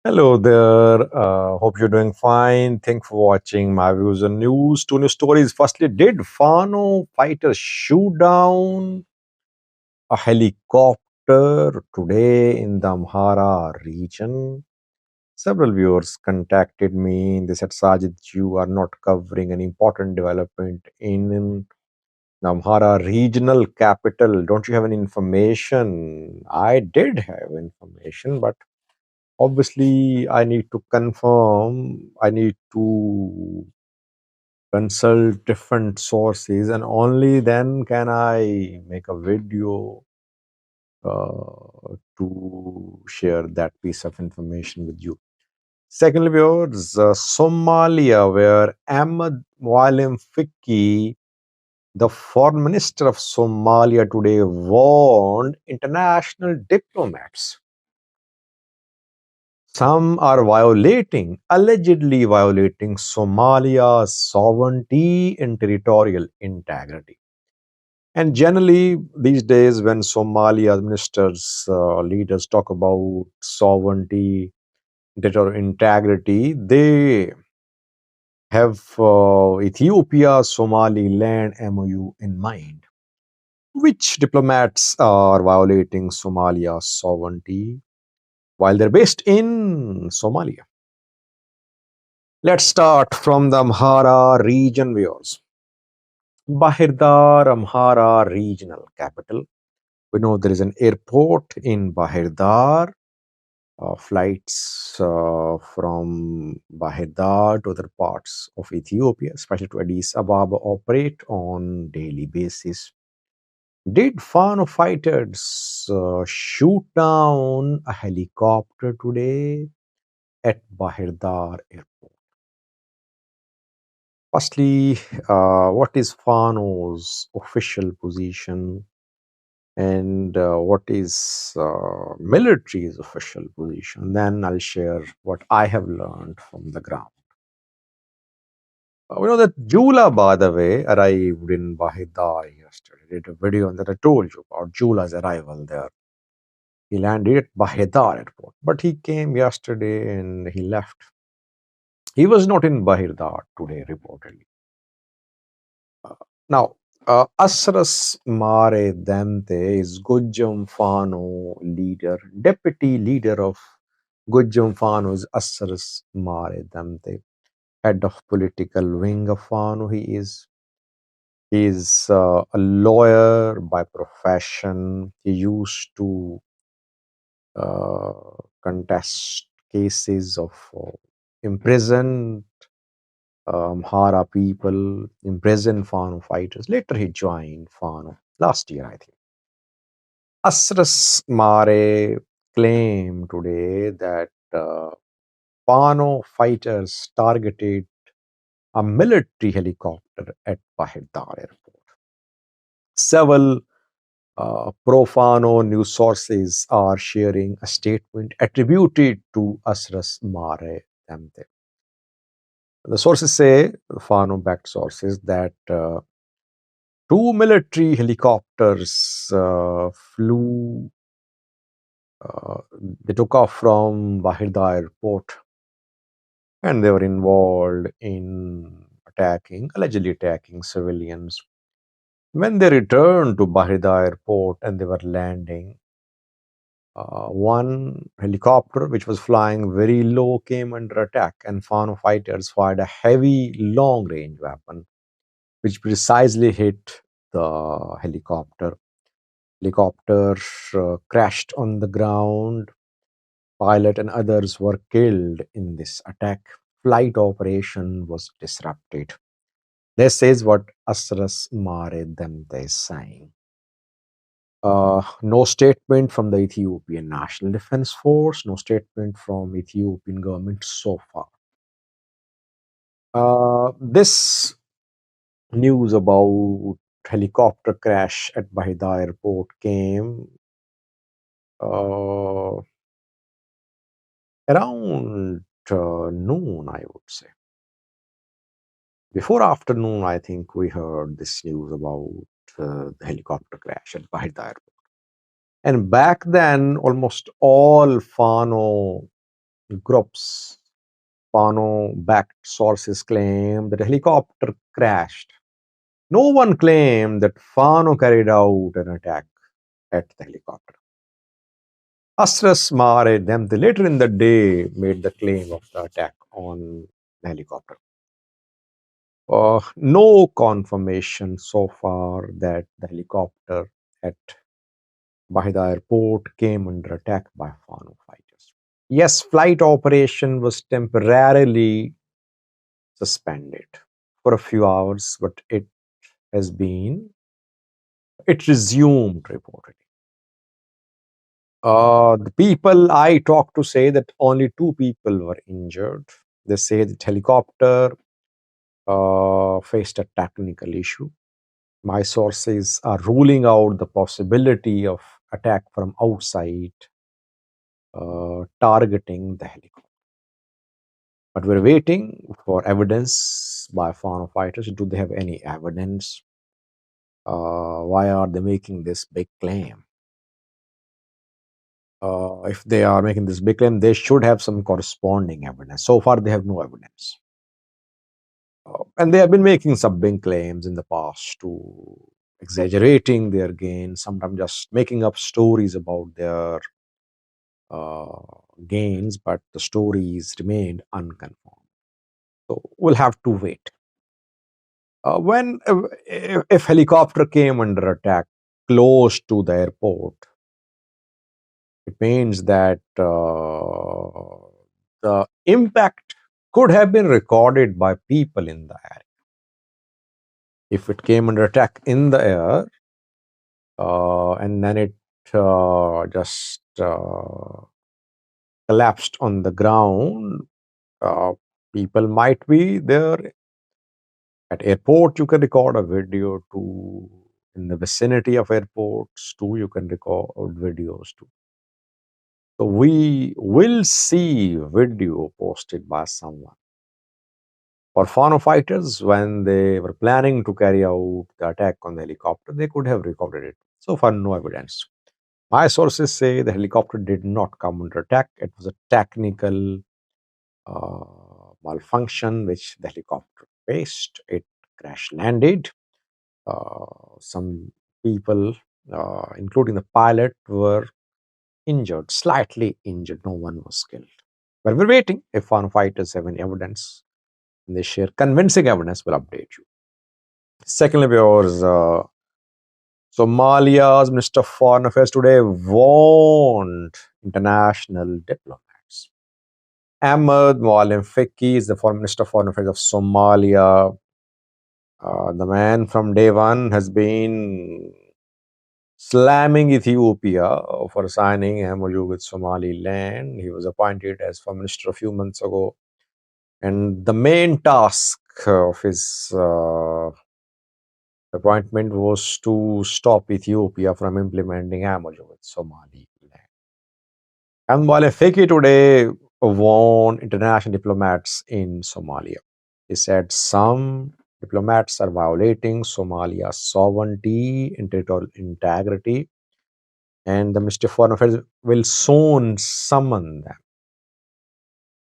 Hello there. Hope you're doing fine. Thanks for watching my views and news. Two news stories. Firstly, did Fano fighters shoot down a helicopter today in the Amhara region? Several viewers contacted me. They said, Sajid, you are not covering an important development in the Amhara regional capital. Don't you have any information? I did have information, but obviously I need to confirm, I need to consult different sources, and only then can I make a video to share that piece of information with you. Secondly, viewers, Somalia, where Ahmed Walim Fiki, the foreign minister of Somalia, today warned international diplomats some are allegedly violating Somalia's sovereignty and territorial integrity. And generally, these days, when Somalia ministers, leaders talk about sovereignty, territorial integrity, they have Ethiopia Somaliland MOU in mind. Which diplomats are violating Somalia's sovereignty while they're based in Somalia? Let's start from the Amhara region, viewers. Bahirdar, Amhara regional capital. We know there is an airport in Bahirdar. Flights from Bahirdar to other parts of Ethiopia, especially to Addis Ababa, operate on daily basis. Did Fano fighters shoot down a helicopter today at Bahirdar airport? Firstly, what is Fano's official position and what is military's official position? Then I'll share what I have learned from the ground. We know that Jula, by the way, arrived in Bahidar yesterday. I did a video that I told you about Jula's arrival there. He landed at Bahidar airport, but he came yesterday and he left. He was not in Bahidar today, reportedly. Now, Asras Mare Dante is Gujjam Fano leader, deputy leader of Gujjam Fano is Asras Mare Dante, head of political wing of Fano. He is a lawyer by profession. He used to uh, contest cases of imprisoned Amhara people, imprisoned Fano fighters. Later, he joined Fano last year, I think. Asras Mare claimed today that Fano fighters targeted a military helicopter at Bahidar airport. Several pro-Fano news sources are sharing a statement attributed to Asras Mare Damte. The sources say, Fano-backed sources, that two military helicopters flew. They took off from Bahirda airport and they were involved in allegedly attacking civilians. When they returned to Bahirda airport and they were landing, one helicopter which was flying very low came under attack, and Fano fighters fired a heavy long-range weapon which precisely hit the helicopter. Helicopter crashed on the ground. Pilot and others were killed in this attack. Flight operation was disrupted. This is what Asras Mare Damte is saying. No statement from the Ethiopian National Defense Force, no statement from Ethiopian government so far. This news about helicopter crash at Bahida airport came around noon, I would say. Before afternoon, I think we heard this news about the helicopter crash at Bahida airport. And back then, almost all Fano groups. Fano-backed sources claim that a helicopter crashed. No one claimed that Fano carried out an attack at the helicopter. Asras Mare Demte later in the day made the claim of the attack on the helicopter. No confirmation so far that the helicopter at Bahida airport came under attack by Fano fighters. Yes, flight operation was temporarily suspended for a few hours, but it resumed reportedly. The people I talked to say that only two people were injured. They say that helicopter faced a technical issue. My sources are ruling out the possibility of attack from outside targeting the helicopter. But we're waiting for evidence by foreign fighters. Do they have any evidence? Why are they making this big claim? If they are making this big claim, they should have some corresponding evidence. So far, they have no evidence. And they have been making some big claims in the past to exaggerating their gains, sometimes just making up stories about their uh, gains, but the stories remained unconfirmed. So we'll have to wait. When if helicopter came under attack close to the airport, it means that the impact could have been recorded by people in the area. If it came under attack in the air, and then it just collapsed on the ground, people might be there. At airport, you can record a video too. In the vicinity of airports too, you can record videos too. So we will see video posted by someone. For Fano fighters, when they were planning to carry out the attack on the helicopter, they could have recorded it. So far, no evidence. My sources say the helicopter did not come under attack. It was a technical malfunction which the helicopter faced. It crash landed. Some people, including the pilot, were injured, slightly injured. No one was killed. But we're waiting. If foreign fighters have any evidence and they share convincing evidence, we'll update you. Secondly, viewers, Somalia's Minister of Foreign Affairs today warned international diplomats. Ahmed Mualim Fiki is the Foreign Minister of Foreign Affairs of Somalia. The man from day one has been slamming Ethiopia for signing MOU with Somaliland. He was appointed as Foreign Minister a few months ago. And the main task of his appointment was to stop Ethiopia from implementing MOU with Somaliland. And while Feki today warned international diplomats in Somalia, he said some diplomats are violating Somalia's sovereignty and territorial integrity, and the Ministry of Foreign Affairs will soon summon them.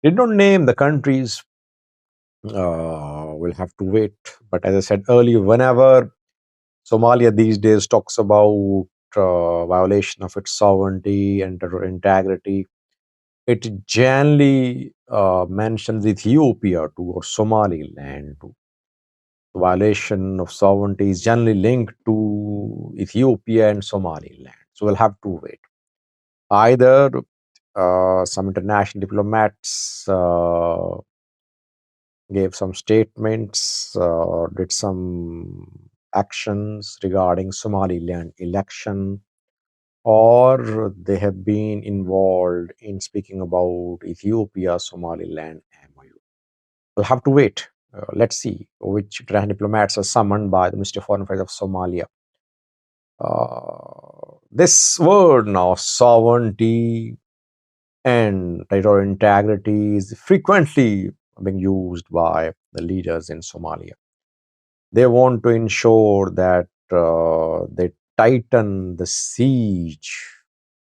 He did not name the countries. We'll have to wait. But as I said earlier, whenever Somalia these days talks about violation of its sovereignty and territorial integrity, it generally mentions Ethiopia too or Somaliland too. The violation of sovereignty is generally linked to Ethiopia and Somaliland. So we'll have to wait. Either some international diplomats gave some statements, did some actions regarding Somaliland election, or they have been involved in speaking about Ethiopia, Somaliland MOU. We'll have to wait. Let's see which international diplomats are summoned by the Ministry of Foreign Affairs of Somalia. This word now, sovereignty and territorial integrity, is frequently being used by the leaders in Somalia. They want to ensure that they tighten the siege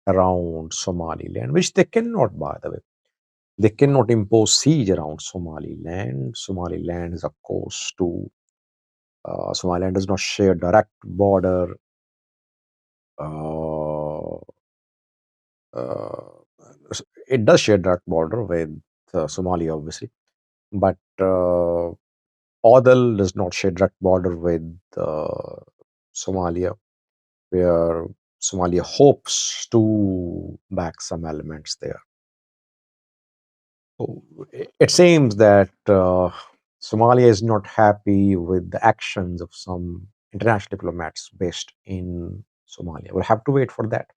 around Somaliland, which they cannot, by the way. They cannot impose siege around Somaliland. Somaliland is a coast to Somaliland does not share direct border. Uh, uh, it does share direct border with Somalia, obviously, but Odal does not share direct border with Somalia, where Somalia hopes to back some elements there. So it seems that Somalia is not happy with the actions of some international diplomats based in Somalia. We'll have to wait for that.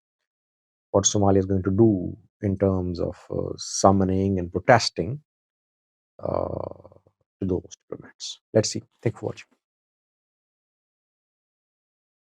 What Somalia is going to do in terms of summoning and protesting to those diplomats. Let's see. Thank you for watching.